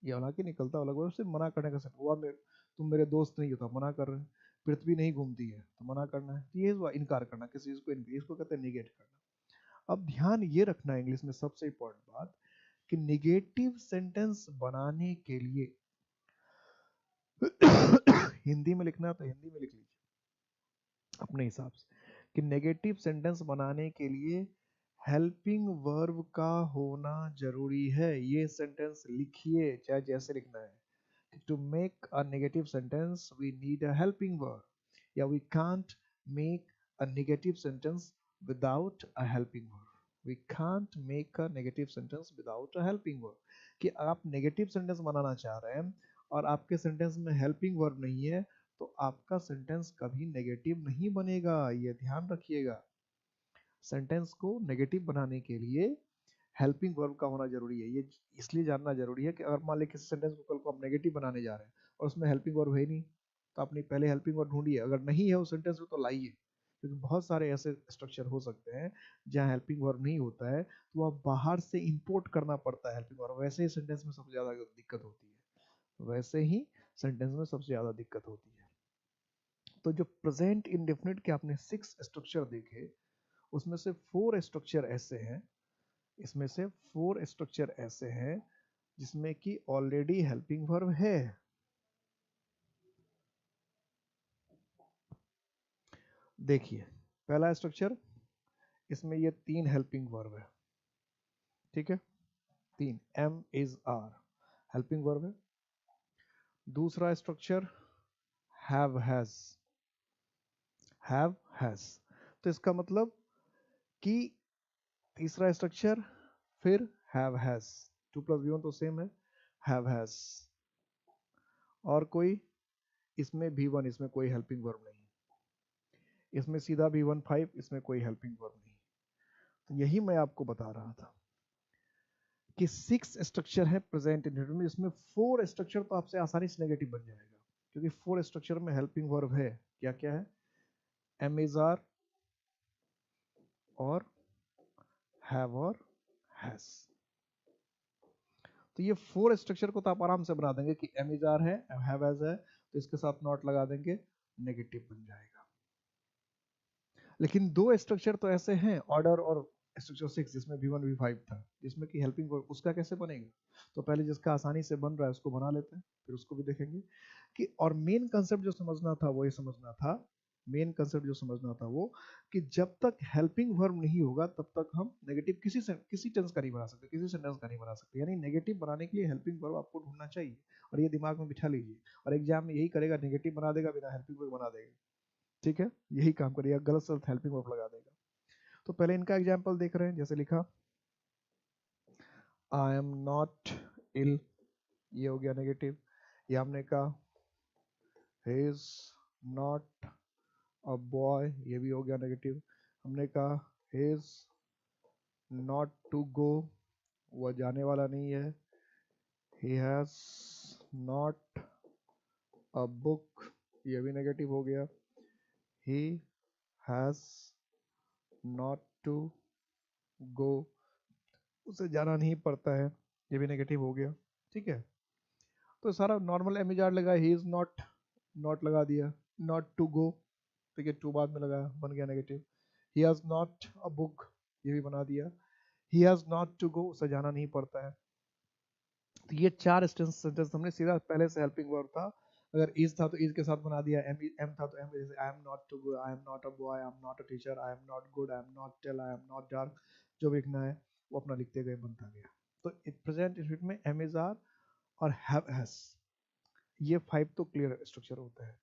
ये हालांकि निकलता अलग है, सिर्फ मना करने का सिर्फ हुआ तुम मेरे दोस्त नहीं हो, तो मना कर रहे हैं। पृथ्वी नहीं घूमती है, तो मना करना है। तो ये हुआ इनकार करना, किसी चीज को इसको कहते हैं निगेट करना। अब ध्यान ये रखना है इंग्लिश में सबसे इंपॉर्टेंट बात, कि निगेटिव सेंटेंस बनाने के लिए हिंदी में लिखना है तो हिंदी में लिख लीजिए अपने हिसाब से, कि नेगेटिव सेंटेंस बनाने के लिए हेल्पिंग वर्ब का होना जरूरी है। ये सेंटेंस लिखिए चाहे जैसे लिखना है। To make a negative sentence we need a helping verb. Yeah, we can't make a negative sentence without a helping verb. We can't make a negative sentence without a helping verb. कि आप negative sentence बनाना चाह रहे हैं और आपके sentence में helping verb नहीं है, तो आपका सेंटेंस कभी नेगेटिव नहीं बनेगा। ये ध्यान रखिएगा। सेंटेंस को नेगेटिव बनाने के लिए हेल्पिंग वर्ब का होना जरूरी है। ये इसलिए जानना जरूरी है कि अगर मान लीजिए किसी सेंटेंस को कल को आप नेगेटिव बनाने जा रहे हैं और उसमें हेल्पिंग वर्ब है नहीं, तो आपने पहले हेल्पिंग वर्ब ढूंढिए। अगर नहीं है उस सेंटेंस में तो लाइए, क्योंकि बहुत सारे ऐसे स्ट्रक्चर हो सकते हैं जहाँ हेल्पिंग वर्ब नहीं होता है, तो आप बाहर से इंपोर्ट करना पड़ता है हेल्पिंग वर्ब। वैसे ही सेंटेंस में सबसे ज्यादा दिक्कत होती है, वैसे ही सेंटेंस में सबसे ज्यादा दिक्कत होती है। तो जो प्रेजेंट इंडेफिनिट के आपने 6 स्ट्रक्चर देखे, उसमें से 4 स्ट्रक्चर ऐसे हैं, इसमें से 4 स्ट्रक्चर ऐसे हैं जिसमें कि ऑलरेडी हेल्पिंग वर्ब है। देखिए पहला स्ट्रक्चर, इसमें ये 3 हेल्पिंग वर्ब है, ठीक है, 3 am is are helping verb है। दूसरा structure have has, have has, तो इसका मतलब कि तीसरा स्ट्रक्चर फिर हैव हैज, 2 + V1 तो सेम है, हैव हैज। और कोई इसमें V1, इसमें कोई हेल्पिंग वर्ब नहीं, इसमें सीधा V1 5, इसमें कोई हेल्पिंग वर्ब नहीं। तो यही मैं आपको बता रहा था कि 6 स्ट्रक्चर है प्रेजेंट इंडेफिनिट में, इसमें 4 स्ट्रक्चर तो आपसे आसानी से नेगेटिव बन जाएगा, क्योंकि 4 स्ट्रक्चर में हेल्पिंग वर्ब है। क्या क्या है? एम इज आर और हैव और हैज। तो ये 4 स्ट्रक्चर को तो आप आराम से बना देंगे कि एम इज आर है, हैव हैज है, तो इसके साथ नॉट लगा देंगे, नेगेटिव बन जाएगा। लेकिन 2 स्ट्रक्चर तो ऐसे हैं, ऑर्डर और स्ट्रक्चर 6, जिसमें V1 V5 था, जिसमें कि हेल्पिंग वर्ब, उसका कैसे बनेगा? तो पहले जिसका आसानी से बन रहा है उसको बना लेते हैं, फिर उसको भी देखेंगे कि। और मेन कंसेप्ट जो समझना था वो ये समझना था, मेन कंसेप्ट जो समझना था वो कि जब तक हेल्पिंग वर्ब नहीं होगा तब तक हम नेगेटिव किसी टेंस का नहीं बना सकते, किसी सेंटेंस का नहीं बना सकते। यानी नेगेटिव बनाने के लिए हेल्पिंग वर्ब आपको ढूंढना चाहिए और ये दिमाग में बिठा लीजिए। और एग्जाम में यही करेगा, नेगेटिव बना देगा, बिना हेल्पिंग वर्ब बना देगा। ठीक है, यही काम करेगा, गलत सलत हेल्पिंग वर्ब लगा देगा। तो पहले इनका एग्जाम्पल देख रहे हैं। जैसे लिखा आई एम नॉट इल, ये हो गया नेगेटिव। ये हमने कहा he is not a boy, ये भी हो गया नेगेटिव। हमने कहा he is not to go, वह जाने वाला नहीं है। he has not a book, ये भी नेगेटिव हो गया। he has not to go, उसे जाना नहीं पड़ता है, ये भी नेगेटिव हो गया। ठीक है, तो सारा नॉर्मल एमिजार लगा, ही इज नॉट, नॉट लगा दिया, नॉट टू गो, ठीक है, टू बाद में लगाया, बन गया negative. He has not a book, ये भी बना दिया। He has not to go, उसे जाना नहीं पड़ता है। तो ये चार सेंटेंस हमने सीधा, पहले से हेल्पिंग वर्ब था, अगर इज था तो इज के साथ बना दिया, एम था तो एम, जैसे I am not to go, I am not a boy, I am not a teacher, I am not good, I am not tall, I am not dark, जो भी लिखना है वो अपना लिखते गए, बनता गया। तो प्रेजेंट इंडेफिनिट में एम इज आर और हैव हैज, ये 5 तो क्लियर स्ट्रक्चर होता है।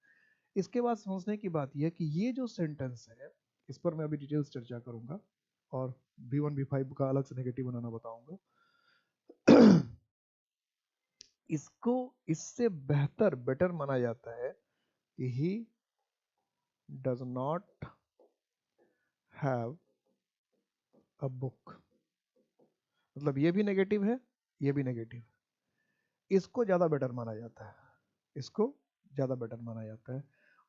इसके बाद समझने की बात यह कि ये जो सेंटेंस है, इस पर मैं अभी डिटेल्स चर्चा करूंगा और V1 V5 का अलग से नेगेटिव बनाना बताऊंगा। इसको इससे बेटर माना जाता है कि he does not have a book, मतलब ये भी नेगेटिव है, ये भी नेगेटिव है। इसको ज्यादा बेटर माना जाता है, इसको ज्यादा बेटर माना जाता है।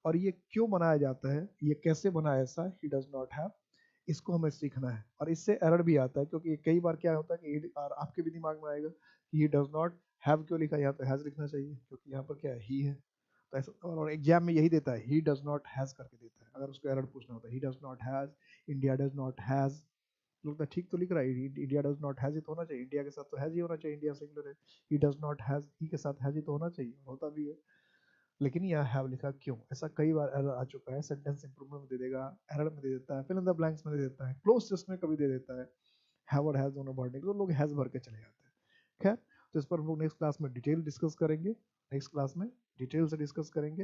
और ये क्यों बनाया जाता है, ये कैसे बनाया ऐसा, ही डज नॉट हैव, इसको हमें सीखना है। और इससे एरर भी आता है, क्योंकि कई बार क्या होता है कि, और आपके भी दिमाग में आएगा कि ही डज नॉट हैव क्यों लिखा, यहाँ तो हैज लिखना चाहिए, क्योंकि यहाँ पर क्या है, ही है। तो ऐसा, और एग्जाम में यही देता है, ही डज नॉट हैज करके देता है, अगर उसको एरर पूछना होता है, he does not has, India does not has, लोग तो ठीक तो लिख रहा है, India does not has he तो होना चाहिए, इंडिया के साथ तो हैज ही होना चाहिए, इंडिया सिंगुलर है। ही डज नॉट हैज, ही के साथ हैज ही तो होना चाहिए, होता भी है, लेकिन यह हैव लिखा क्यों, ऐसा कई बार एरर आ चुका है। सेंटेंस इंप्रूवमेंट में दे देगा, एरर में दे देता है, फिल इन द ब्लैंक्स में दे देता है, क्लोज टेस्ट में कभी दे देता है, हैव और हैज दोनों भरने के, तो लोग हैज भर के चले जाते हैं। खैर, तो इस पर हम लोग नेक्स्ट क्लास में डिटेल डिस्कस करेंगे, नेक्स्ट क्लास में डिटेल से डिस्कस करेंगे।